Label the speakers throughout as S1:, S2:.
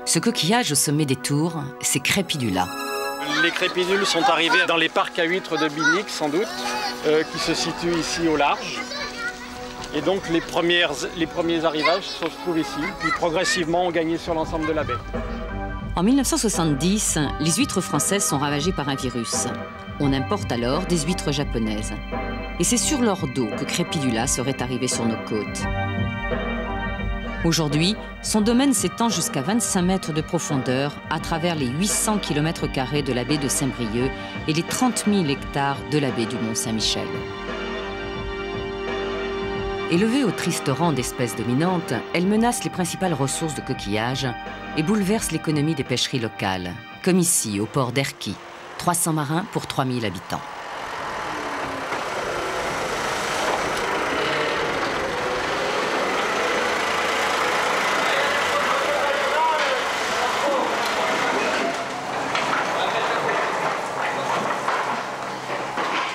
S1: Ce coquillage au sommet des tours, c'est Crépidula.
S2: Les crépidules sont arrivés dans les parcs à huîtres de Binic, sans doute, qui se situent ici au large. Et donc les premiers arrivages se trouvent ici, puis progressivement ont gagné sur l'ensemble de la baie.
S1: En 1970, les huîtres françaises sont ravagées par un virus. On importe alors des huîtres japonaises. Et c'est sur leur dos que Crépidula serait arrivé sur nos côtes. Aujourd'hui, son domaine s'étend jusqu'à 25 mètres de profondeur à travers les 800 km² de la baie de Saint-Brieuc et les 30 000 hectares de la baie du Mont-Saint-Michel. Élevée au triste rang d'espèce dominante, elle menace les principales ressources de coquillages et bouleverse l'économie des pêcheries locales, comme ici au port d'Erquy, 300 marins pour 3000 habitants.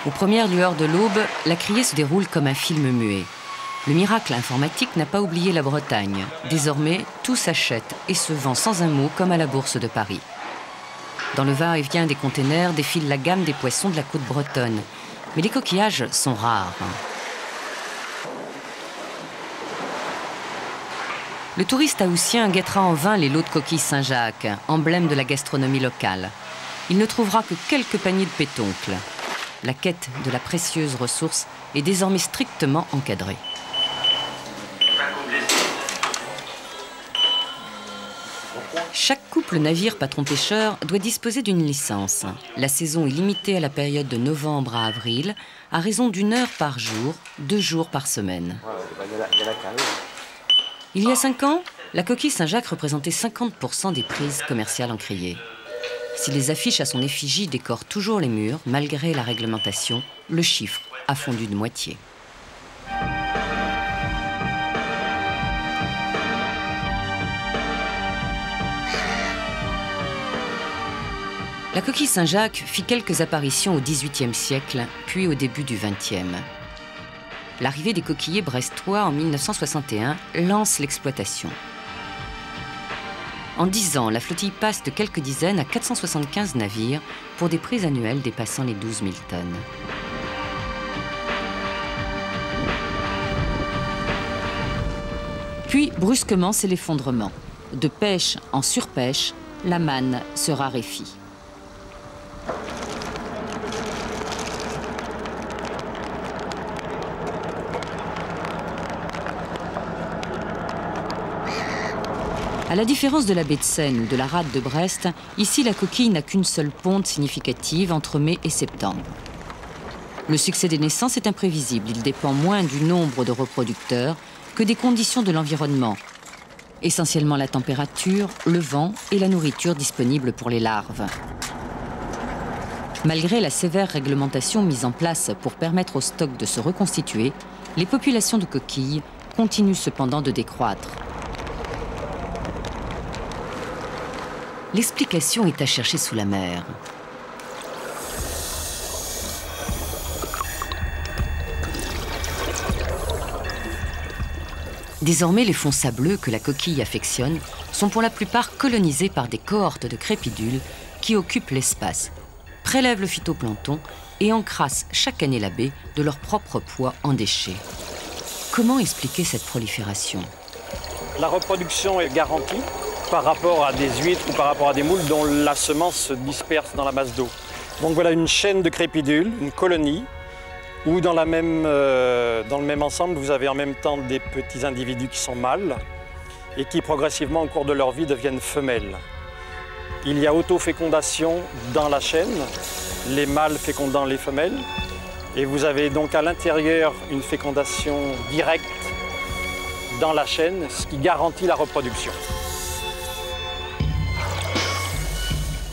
S1: Aux premières lueurs de l'aube, la criée se déroule comme un film muet. Le miracle informatique n'a pas oublié la Bretagne. Désormais, tout s'achète et se vend sans un mot comme à la Bourse de Paris. Dans le va-et-vient des containers défile la gamme des poissons de la côte bretonne. Mais les coquillages sont rares. Le touriste haussien guettera en vain les lots de coquilles Saint-Jacques, emblème de la gastronomie locale. Il ne trouvera que quelques paniers de pétoncles. La quête de la précieuse ressource est désormais strictement encadrée. Chaque couple navire-patron-pêcheur doit disposer d'une licence. La saison est limitée à la période de novembre à avril, à raison d'1 heure par jour, 2 jours par semaine. Il y a 5 ans, la coquille Saint-Jacques représentait 50% des prises commerciales en criée. Si les affiches à son effigie décorent toujours les murs, malgré la réglementation, le chiffre a fondu de moitié. La coquille Saint-Jacques fit quelques apparitions au XVIIIe siècle, puis au début du XXe. L'arrivée des coquillers brestois en 1961 lance l'exploitation. En 10 ans, la flottille passe de quelques dizaines à 475 navires pour des prises annuelles dépassant les 12 000 tonnes. Puis, brusquement, c'est l'effondrement. De pêche en surpêche, la manne se raréfie. À la différence de la baie de Seine ou de la rade de Brest, ici la coquille n'a qu'une seule ponte significative entre mai et septembre. Le succès des naissances est imprévisible. Il dépend moins du nombre de reproducteurs que des conditions de l'environnement. Essentiellement la température, le vent et la nourriture disponible pour les larves. Malgré la sévère réglementation mise en place pour permettre au stock de se reconstituer, les populations de coquilles continuent cependant de décroître. L'explication est à chercher sous la mer. Désormais, les fonds sableux que la coquille affectionne sont pour la plupart colonisés par des cohortes de crépidules qui occupent l'espace, prélèvent le phytoplancton et encrassent chaque année la baie de leur propre poids en déchets. Comment expliquer cette prolifération?
S2: La reproduction est garantie par rapport à des huîtres ou par rapport à des moules dont la semence se disperse dans la masse d'eau. Donc voilà une chaîne de crépidules, une colonie, où dans le même ensemble, vous avez en même temps des petits individus qui sont mâles et qui progressivement au cours de leur vie deviennent femelles. Il y a autofécondation dans la chaîne, les mâles fécondant les femelles, et vous avez donc à l'intérieur une fécondation directe dans la chaîne, ce qui garantit la reproduction.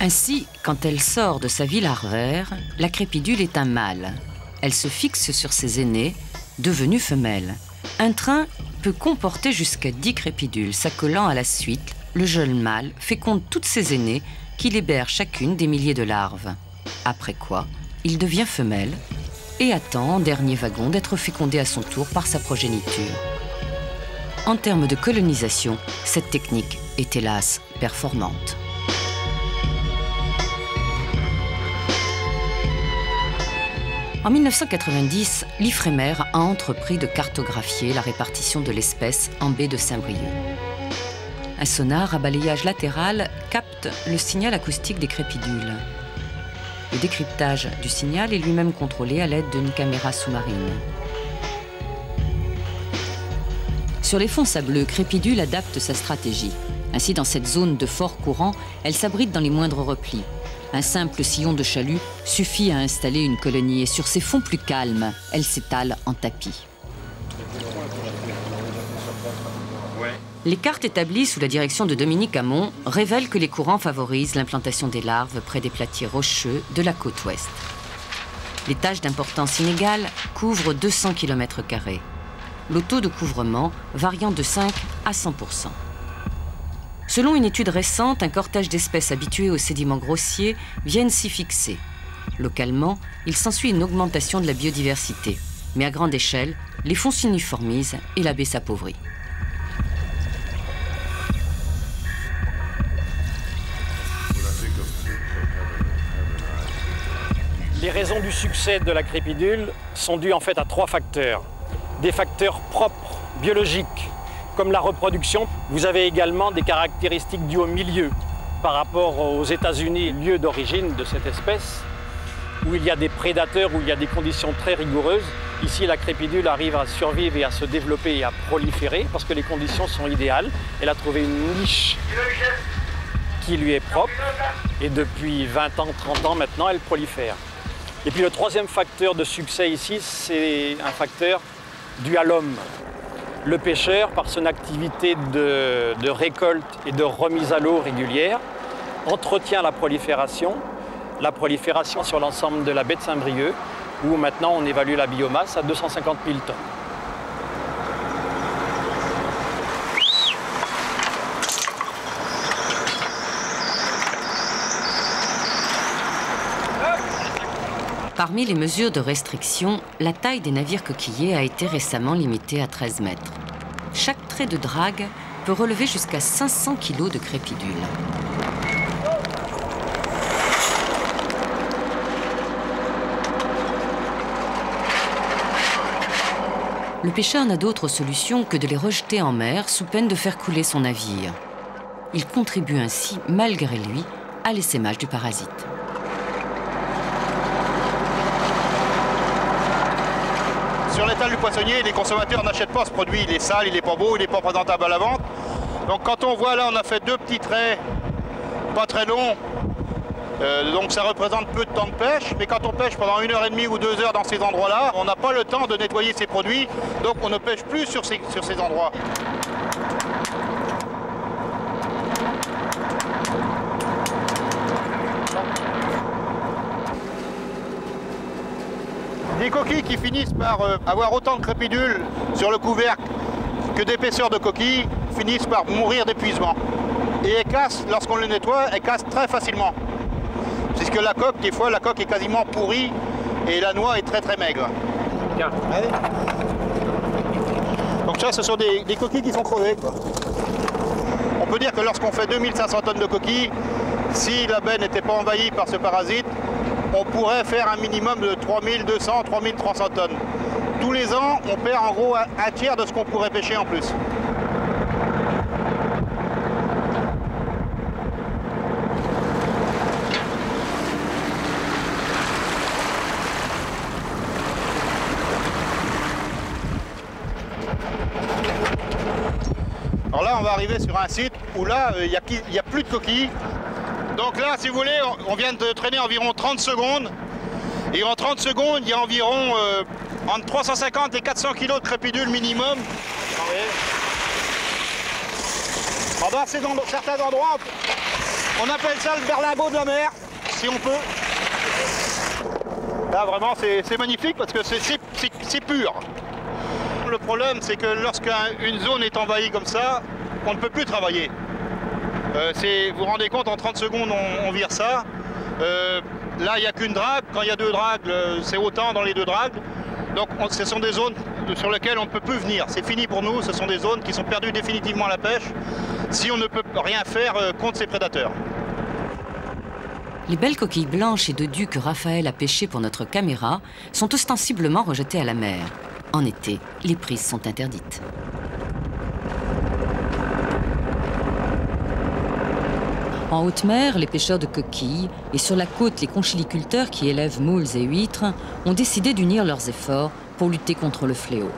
S1: Ainsi, quand elle sort de sa vie larvaire, la crépidule est un mâle. Elle se fixe sur ses aînés, devenus femelles. Un train peut comporter jusqu'à 10 crépidules. S'accolant à la suite, le jeune mâle féconde toutes ses aînées qui libèrent chacune des milliers de larves. Après quoi, il devient femelle et attend en dernier wagon d'être fécondé à son tour par sa progéniture. En termes de colonisation, cette technique est hélas performante. En 1990, l'Ifremer a entrepris de cartographier la répartition de l'espèce en baie de Saint-Brieuc. Un sonar à balayage latéral capte le signal acoustique des crépidules. Le décryptage du signal est lui-même contrôlé à l'aide d'une caméra sous-marine. Sur les fonds sableux, Crépidule adapte sa stratégie. Ainsi, dans cette zone de fort courant, elle s'abrite dans les moindres replis. Un simple sillon de chalut suffit à installer une colonie et sur ces fonds plus calmes, elle s'étale en tapis. Les cartes établies sous la direction de Dominique Hamon révèlent que les courants favorisent l'implantation des larves près des platiers rocheux de la côte ouest. Les tâches d'importance inégale couvrent 200 km². Le taux de couvrement variant de 5 à 100%. Selon une étude récente, un cortège d'espèces habituées aux sédiments grossiers viennent s'y fixer. Localement, il s'ensuit une augmentation de la biodiversité. Mais à grande échelle, les fonds s'uniformisent et la baie s'appauvrit.
S2: Les raisons du succès de la crépidule sont dues en fait à 3 facteurs. Des facteurs propres, biologiques, comme la reproduction. Vous avez également des caractéristiques dues au milieu par rapport aux États-Unis, lieu d'origine de cette espèce, où il y a des prédateurs, où il y a des conditions très rigoureuses. Ici, la crépidule arrive à survivre et à se développer et à proliférer parce que les conditions sont idéales. Elle a trouvé une niche qui lui est propre et depuis 20 ans, 30 ans maintenant, elle prolifère. Et puis le troisième facteur de succès ici, c'est un facteur dû à l'homme. Le pêcheur, par son activité de récolte et de remise à l'eau régulière, entretient la prolifération sur l'ensemble de la baie de Saint-Brieuc, où maintenant on évalue la biomasse à 250 000 tonnes.
S1: Parmi les mesures de restriction, la taille des navires coquillers a été récemment limitée à 13 mètres. Chaque trait de drague peut relever jusqu'à 500 kg de crépidule. Le pêcheur n'a d'autre solution que de les rejeter en mer sous peine de faire couler son navire. Il contribue ainsi, malgré lui, à l'essaimage du parasite.
S3: Sur l'étal du poissonnier, les consommateurs n'achètent pas ce produit. Il est sale, il n'est pas beau, il n'est pas présentable à la vente. Donc quand on voit là, on a fait 2 petits traits, pas très longs. Donc ça représente peu de temps de pêche. Mais quand on pêche pendant 1h30 ou 2 heures dans ces endroits-là, on n'a pas le temps de nettoyer ces produits. Donc on ne pêche plus sur ces endroits. Des coquilles qui finissent par avoir autant de crépidules sur le couvercle que d'épaisseur de coquilles finissent par mourir d'épuisement. Et elles cassent, lorsqu'on les nettoie, elles cassent très facilement. Puisque la coque, des fois, la coque est quasiment pourrie et la noix est très très maigre. Tiens. Allez. Donc ça, ce sont des coquilles qui sont crevées, quoi. On peut dire que lorsqu'on fait 2500 tonnes de coquilles, si la baie n'était pas envahie par ce parasite, on pourrait faire un minimum de 3200, 3300 tonnes. Tous les ans, on perd en gros un tiers de ce qu'on pourrait pêcher en plus. Alors là, on va arriver sur un site où là, il n'y a plus de coquilles. Donc là, si vous voulez, on vient de traîner environ 30 secondes. Et en 30 secondes, il y a environ entre 350 et 400 kg de crépidules minimum. Dans certains endroits, On appelle ça le berlingot de la mer, si on peut. Là, vraiment, c'est magnifique parce que c'est pur. Le problème, c'est que lorsqu'une zone est envahie comme ça, on ne peut plus travailler. Vous vous rendez compte, en 30 secondes, on vire ça. Là, il n'y a qu'une drague. Quand il y a 2 dragues, c'est autant dans les 2 dragues. Donc, ce sont des zones sur lesquelles on ne peut plus venir. C'est fini pour nous. Ce sont des zones qui sont perdues définitivement à la pêche si on ne peut rien faire contre ces prédateurs.
S1: Les belles coquilles blanches et dodues que Raphaël a pêchées pour notre caméra sont ostensiblement rejetées à la mer. En été, les prises sont interdites. En haute mer, les pêcheurs de coquilles et sur la côte, les conchiliculteurs qui élèvent moules et huîtres ont décidé d'unir leurs efforts pour lutter contre le fléau.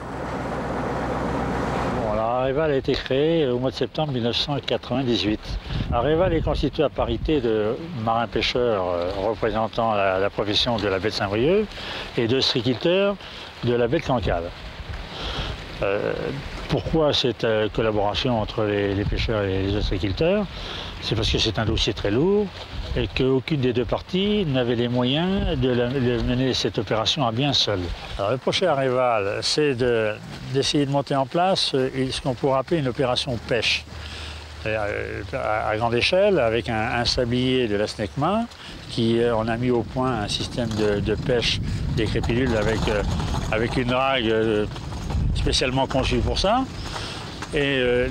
S4: Areval a été créé au mois de septembre 1998. Areval est constitué à parité de marins-pêcheurs représentant la profession de la baie de Saint-Brieuc et de striculteurs de la baie de Cancale. Pourquoi cette collaboration entre les pêcheurs et les ostréiculteurs? C'est parce que c'est un dossier très lourd et qu'aucune des 2 parties n'avait les moyens de mener cette opération à bien seule. Alors, le projet Areval, c'est d'essayer de monter en place ce qu'on pourrait appeler une opération pêche à grande échelle, avec un sablier de la SNECMA, on a mis au point un système de pêche des crépidules avec une drague spécialement conçue pour ça. Et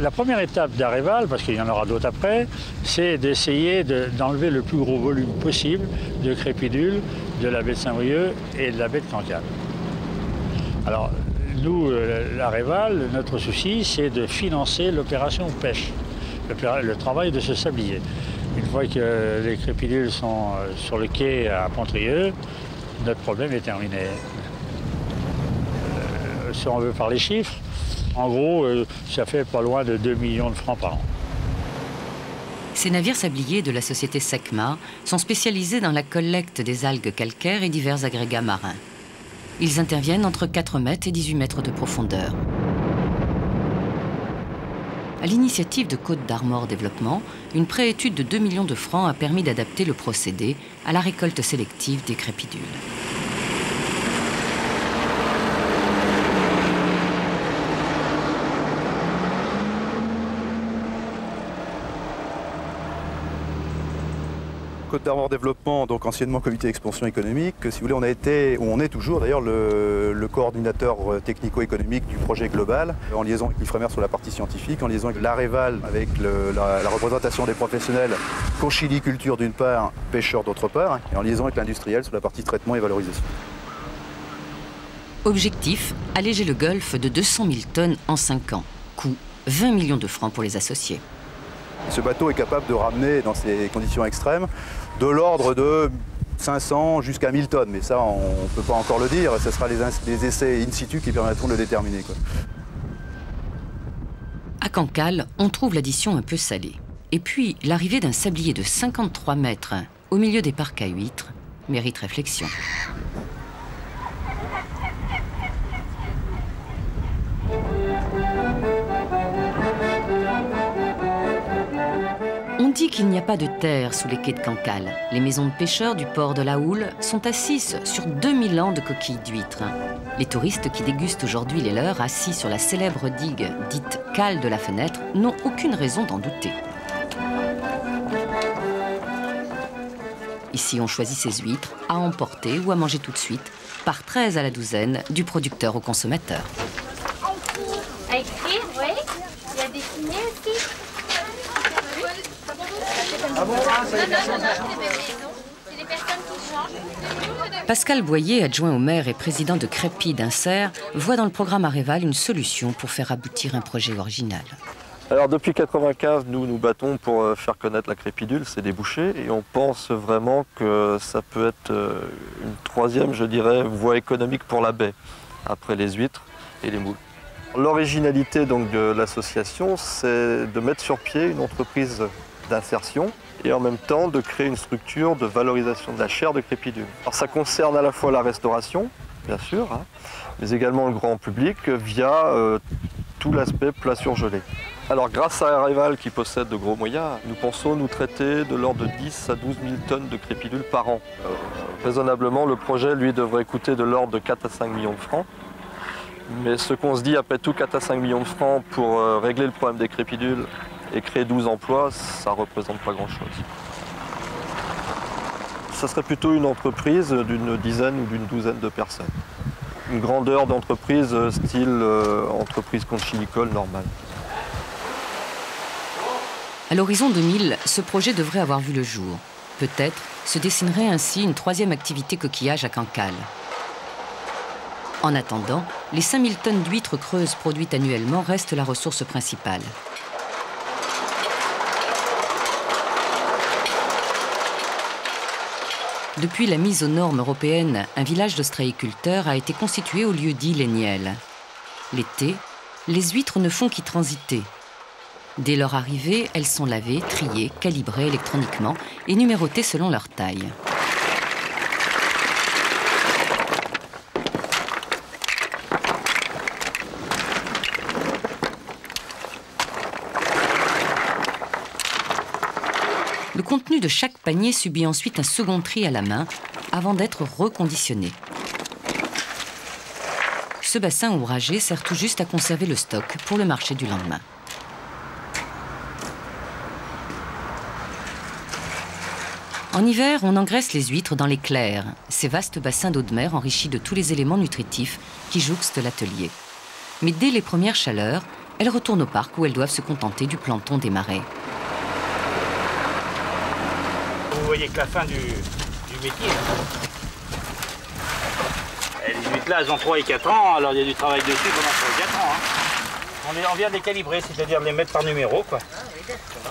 S4: la première étape d'Areval, parce qu'il y en aura d'autres après, c'est d'essayer d'enlever le plus gros volume possible de crépidules de la baie de Saint-Brieuc et de la baie de Cancale. Alors, nous, l'Areval, notre souci, c'est de financer l'opération pêche, le travail de ce sablier. Une fois que les crépidules sont sur le quai à Pontrieux, notre problème est terminé. Si on veut parler chiffres, en gros, ça fait pas loin de 2 millions de francs par an.
S1: Ces navires sabliers de la société SECMA sont spécialisés dans la collecte des algues calcaires et divers agrégats marins. Ils interviennent entre 4 mètres et 18 mètres de profondeur. À l'initiative de Côte d'Armor Développement, une préétude de 2 millions de francs a permis d'adapter le procédé à la récolte sélective des crépidules.
S5: Côte d'Armor Développement, donc anciennement comité d'expansion économique, si vous voulez, on a été, ou on est toujours d'ailleurs, le coordinateur technico-économique du projet global, en liaison avec l'Ifremer sur la partie scientifique, en liaison avec l'Areval, avec la représentation des professionnels, conchiliculture d'une part, pêcheurs d'autre part, et en liaison avec l'industriel sur la partie traitement et valorisation.
S1: Objectif, alléger le golfe de 200 000 tonnes en 5 ans. Coût, 20 millions de francs pour les associés.
S5: Ce bateau est capable de ramener, dans ces conditions extrêmes, de l'ordre de 500 jusqu'à 1000 tonnes. Mais ça, on ne peut pas encore le dire. Ce sera les essais in situ qui permettront de le déterminer, quoi.
S1: À Cancale, on trouve l'addition un peu salée. Et puis, l'arrivée d'un sablier de 53 mètres au milieu des parcs à huîtres mérite réflexion. On dit qu'il n'y a pas de terre sous les quais de Cancale. Les maisons de pêcheurs du port de la Houle sont assises sur 2000 ans de coquilles d'huîtres. Les touristes qui dégustent aujourd'hui les leurs, assis sur la célèbre digue dite cale de la Fenêtre, n'ont aucune raison d'en douter. Ici, on choisit ses huîtres à emporter ou à manger tout de suite, par 13 à la douzaine, du producteur au consommateur.
S6: À écrire, oui. Il y a dessiné aussi. Ah bon, c'est les personnes qui changent.
S1: Pascal Boyer, adjoint au maire et président de Crépy d'Inserre, voit dans le programme Areval une solution pour faire aboutir un projet original.
S7: Alors depuis 1995, nous nous battons pour faire connaître la crépidule, c'est des bouchées, et on pense vraiment que ça peut être une troisième, je dirais, voie économique pour la baie, après les huîtres et les moules. L'originalité donc de l'association, c'est de mettre sur pied une entreprise d'insertion et en même temps de créer une structure de valorisation de la chair de crépidule. Alors ça concerne à la fois la restauration, bien sûr, hein, mais également le grand public via tout l'aspect plat surgelé. Alors grâce à Areval qui possède de gros moyens, nous pensons nous traiter de l'ordre de 10 à 12 000 tonnes de crépidules par an. Raisonnablement, le projet lui devrait coûter de l'ordre de 4 à 5 millions de francs. Mais ce qu'on se dit après tout, 4 à 5 millions de francs pour régler le problème des crépidules et créer 12 emplois, ça ne représente pas grand-chose. Ça serait plutôt une entreprise d'une dizaine ou d'une douzaine de personnes. Une grandeur d'entreprise style entreprise conchylicole normale.
S1: À l'horizon 2000, ce projet devrait avoir vu le jour. Peut-être se dessinerait ainsi une troisième activité coquillage à Cancale. En attendant, les 5000 tonnes d'huîtres creuses produites annuellement restent la ressource principale. Depuis la mise aux normes européennes, un village d'ostréiculteurs a été constitué au lieu dit Les Nielles. L'été, les huîtres ne font qu'y transiter. Dès leur arrivée, elles sont lavées, triées, calibrées électroniquement et numérotées selon leur taille. Le contenu de chaque panier subit ensuite un second tri à la main avant d'être reconditionné. Ce bassin ouvragé sert tout juste à conserver le stock pour le marché du lendemain. En hiver, on engraisse les huîtres dans les clairs, ces vastes bassins d'eau de mer enrichis de tous les éléments nutritifs qui jouxtent l'atelier. Mais dès les premières chaleurs, elles retournent au parc où elles doivent se contenter du plancton des marais.
S8: Vous voyez que la fin du métier. Et les huîtres là, elles ont 3 et 4 ans, alors il y a du travail dessus pendant 3 et 4 ans. Hein. On vient de les calibrer, c'est-à-dire de les mettre par numéro, quoi.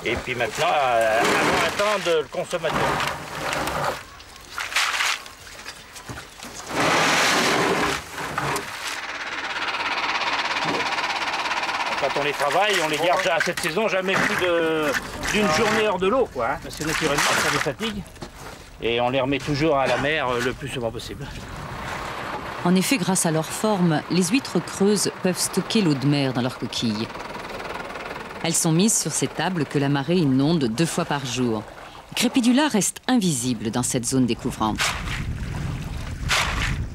S8: Et puis maintenant, on attend le consommateur. Quand on les travaille, on les garde à cette saison jamais plus d'une journée hors de l'eau, quoi. Hein. Parce que naturellement, ça les fatigue. Et on les remet toujours à la mer le plus souvent possible.
S1: En effet, grâce à leur forme, les huîtres creuses peuvent stocker l'eau de mer dans leurs coquilles. Elles sont mises sur ces tables que la marée inonde 2 fois par jour. Crépidula reste invisible dans cette zone découvrante.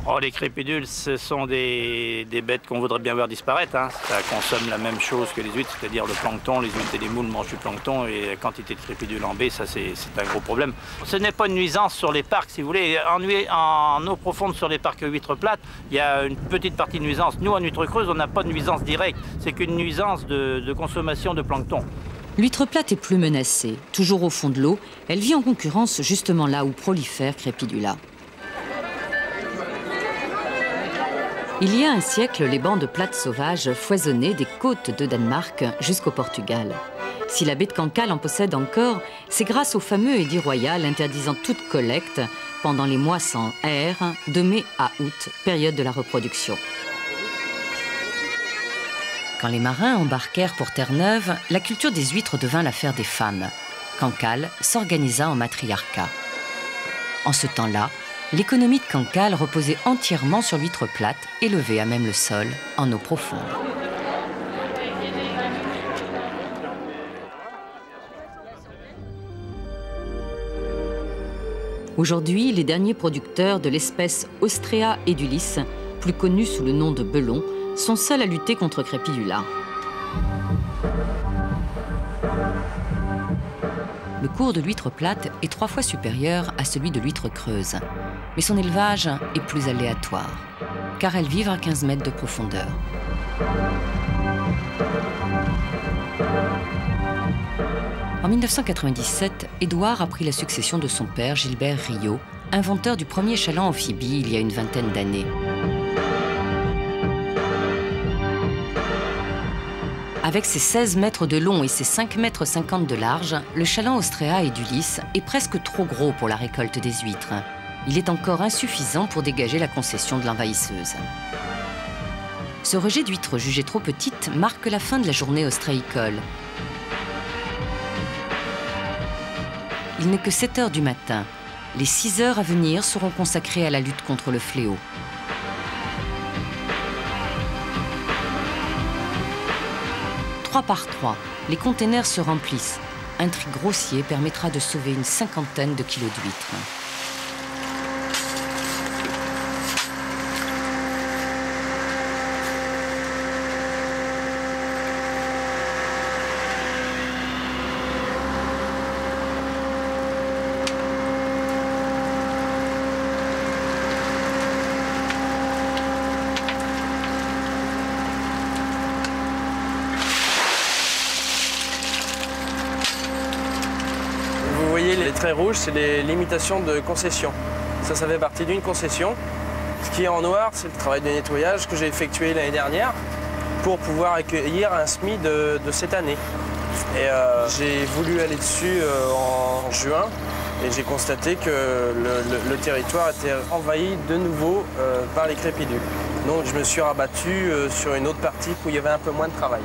S8: Oh, les crépidules, ce sont des bêtes qu'on voudrait bien voir disparaître. Hein. Ça consomme la même chose que les huîtres, c'est-à-dire le plancton. Les huîtres et les moules mangent du plancton et la quantité de crépidules en baie, ça c'est un gros problème. Ce n'est pas une nuisance sur les parcs, si vous voulez. En eau profonde sur les parcs huîtres plates, il y a une petite partie de nuisance. Nous, en huître creuse, on n'a pas de nuisance directe. C'est qu'une nuisance de consommation de plancton.
S1: L'huître plate est plus menacée. Toujours au fond de l'eau, elle vit en concurrence justement là où prolifère Crépidula. Il y a un siècle, les bancs de plates sauvages foisonnaient des côtes de Danemark jusqu'au Portugal. Si la baie de Cancale en possède encore, c'est grâce au fameux édit royal interdisant toute collecte pendant les mois sans air, de mai à août, période de la reproduction. Quand les marins embarquèrent pour Terre-Neuve, la culture des huîtres devint l'affaire des femmes. Cancale s'organisa en matriarcat. En ce temps-là, l'économie de Cancale reposait entièrement sur l'huître plate, élevée à même le sol, en eau profonde. Aujourd'hui, les derniers producteurs de l'espèce Ostrea edulis, plus connue sous le nom de belon, sont seuls à lutter contre Crépidula. Le cours de l'huître plate est 3 fois supérieur à celui de l'huître creuse. Mais son élevage est plus aléatoire, car elles vivent à 15 mètres de profondeur. En 1997, Édouard a pris la succession de son père, Gilbert Riot, inventeur du premier chaland amphibie il y a une vingtaine d'années. Avec ses 16 mètres de long et ses 5,50 mètres de large, le chaland Ostrea edulis est presque trop gros pour la récolte des huîtres. Il est encore insuffisant pour dégager la concession de l'envahisseuse. Ce rejet d'huîtres jugées trop petites marque la fin de la journée ostréicole. Il n'est que 7 heures du matin. Les 6 heures à venir seront consacrées à la lutte contre le fléau. Par 3, les containers se remplissent. Un tri grossier permettra de sauver une cinquantaine de kilos d'huîtres.
S9: Vous voyez, les traits rouges, c'est les limitations de concession. Ça fait partie d'une concession. Ce qui est en noir, c'est le travail de nettoyage que j'ai effectué l'année dernière pour pouvoir accueillir un SMI de cette année. Et j'ai voulu aller dessus en juin et j'ai constaté que le territoire était envahi de nouveau par les crépidules. Donc je me suis rabattu sur une autre partie où il y avait un peu moins de travail.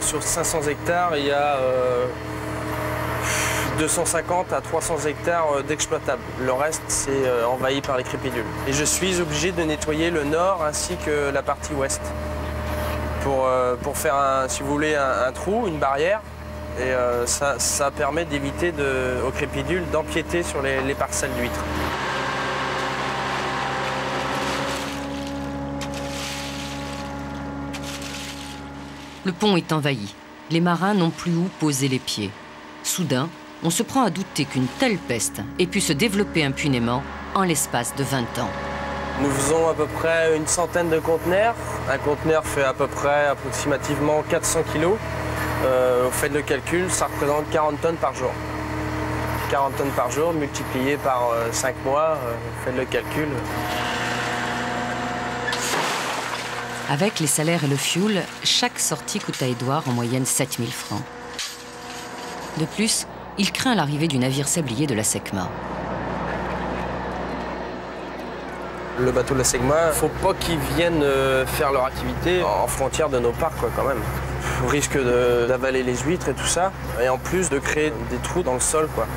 S9: Sur 500 hectares, il y a 250 à 300 hectares d'exploitables. Le reste, c'est envahi par les crépidules. Et je suis obligé de nettoyer le nord ainsi que la partie ouest pour faire, si vous voulez, un trou, une barrière. Et ça permet d'éviter aux crépidules d'empiéter sur les parcelles d'huîtres.
S1: Le pont est envahi. Les marins n'ont plus où poser les pieds. Soudain, on se prend à douter qu'une telle peste ait pu se développer impunément en l'espace de 20 ans.
S9: Nous faisons à peu près une centaine de conteneurs. Un conteneur fait à peu près approximativement 400 kg. Au fait le calcul, ça représente 40 tonnes par jour. 40 tonnes par jour multiplié par 5 mois, faites le calcul.
S1: Avec les salaires et le fioul, chaque sortie coûte à Édouard en moyenne 7 000 francs. De plus, il craint l'arrivée du navire sablier de la SECMA.
S9: Le bateau de la SECMA, il ne faut pas qu'ils viennent faire leur activité en frontière de nos parcs, quand même. Au risque d'avaler les huîtres et tout ça, et en plus de créer des trous dans le sol, quoi.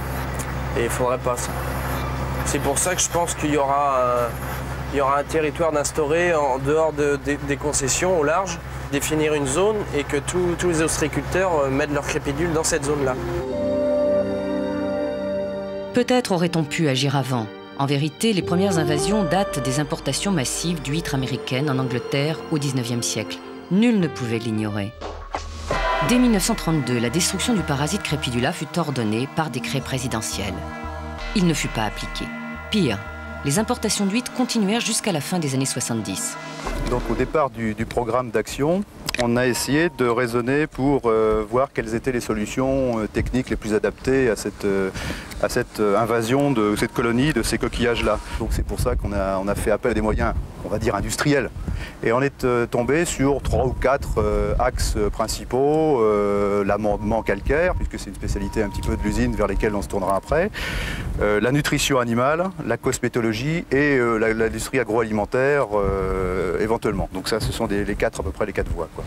S9: Et il ne faudrait pas ça. C'est pour ça que je pense qu'il y aura un territoire d'instaurer en dehors des concessions au large, définir une zone et que tous les ostréiculteurs mettent leurs crépidules dans cette zone-là.
S1: Peut-être aurait-on pu agir avant. En vérité, les premières invasions datent des importations massives d'huîtres américaines en Angleterre au XIXe siècle. Nul ne pouvait l'ignorer. Dès 1932, la destruction du parasite Crépidula fut ordonnée par décret présidentiel. Il ne fut pas appliqué. Pire, les importations d'huîtres continuèrent jusqu'à la fin des années 70.
S5: Donc au départ du programme d'action, on a essayé de raisonner pour voir quelles étaient les solutions techniques les plus adaptées à cette invasion de cette colonie, de ces coquillages-là. Donc c'est pour ça qu'on a fait appel à des moyens, on va dire industriels. Et on est tombé sur 3 ou 4 axes principaux, l'amendement calcaire, puisque c'est une spécialité un petit peu de l'usine vers lesquelles on se tournera après, la nutrition animale, la cosmétologie et l'industrie agroalimentaire éventuellement. Donc ça, ce sont à peu près les 4 voies, quoi.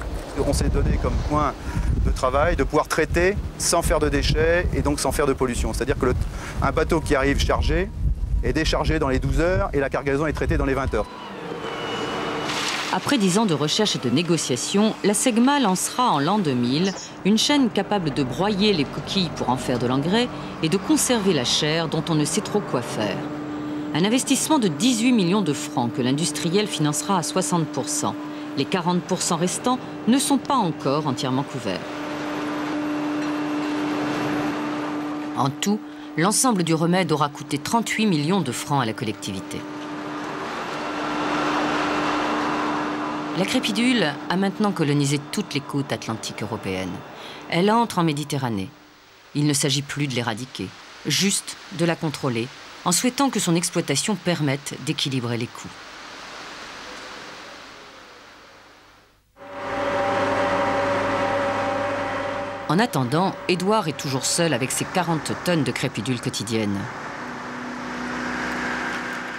S5: On s'est donné comme point de travail de pouvoir traiter sans faire de déchets et donc sans faire de pollution. C'est-à-dire qu'un bateau qui arrive chargé est déchargé dans les 12 heures et la cargaison est traitée dans les 20 heures.
S1: Après 10 ans de recherche et de négociations, la SECMA lancera en l'an 2000 une chaîne capable de broyer les coquilles pour en faire de l'engrais et de conserver la chair dont on ne sait trop quoi faire. Un investissement de 18 millions de francs que l'industriel financera à 60%. Les 40% restants ne sont pas encore entièrement couverts. En tout, l'ensemble du remède aura coûté 38 millions de francs à la collectivité. La crépidule a maintenant colonisé toutes les côtes atlantiques européennes. Elle entre en Méditerranée. Il ne s'agit plus de l'éradiquer, juste de la contrôler, en souhaitant que son exploitation permette d'équilibrer les coûts. En attendant, Édouard est toujours seul avec ses 40 tonnes de crépidules quotidiennes.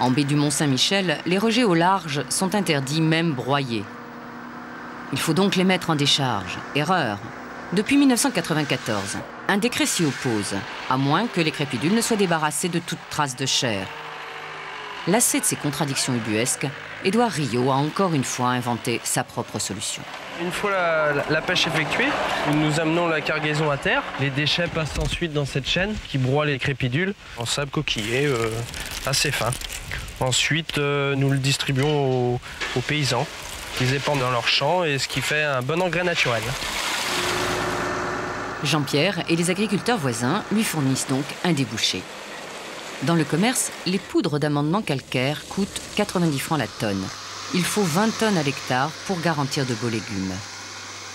S1: En baie du Mont-Saint-Michel, les rejets au large sont interdits, même broyés. Il faut donc les mettre en décharge. Erreur. Depuis 1994, un décret s'y oppose, à moins que les crépidules ne soient débarrassés de toute trace de chair. Lassé de ces contradictions ubuesques, Édouard Riot a encore une fois inventé sa propre solution.
S9: Une fois la pêche effectuée, nous amenons la cargaison à terre. Les déchets passent ensuite dans cette chaîne qui broie les crépidules en sable coquillé assez fin. Ensuite, nous le distribuons aux paysans qui les épandent dans leurs champs, et ce qui fait un bon engrais naturel.
S1: Jean-Pierre et les agriculteurs voisins lui fournissent donc un débouché. Dans le commerce, les poudres d'amendement calcaire coûtent 90 francs la tonne. Il faut 20 tonnes à l'hectare pour garantir de beaux légumes.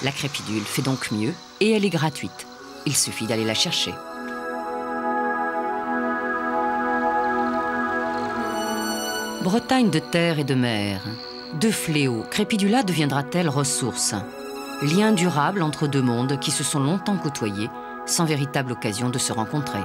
S1: La crépidule fait donc mieux et elle est gratuite. Il suffit d'aller la chercher. Bretagne de terre et de mer. De fléaux, Crépidula deviendra-t-elle ressource? Lien durable entre deux mondes qui se sont longtemps côtoyés, sans véritable occasion de se rencontrer.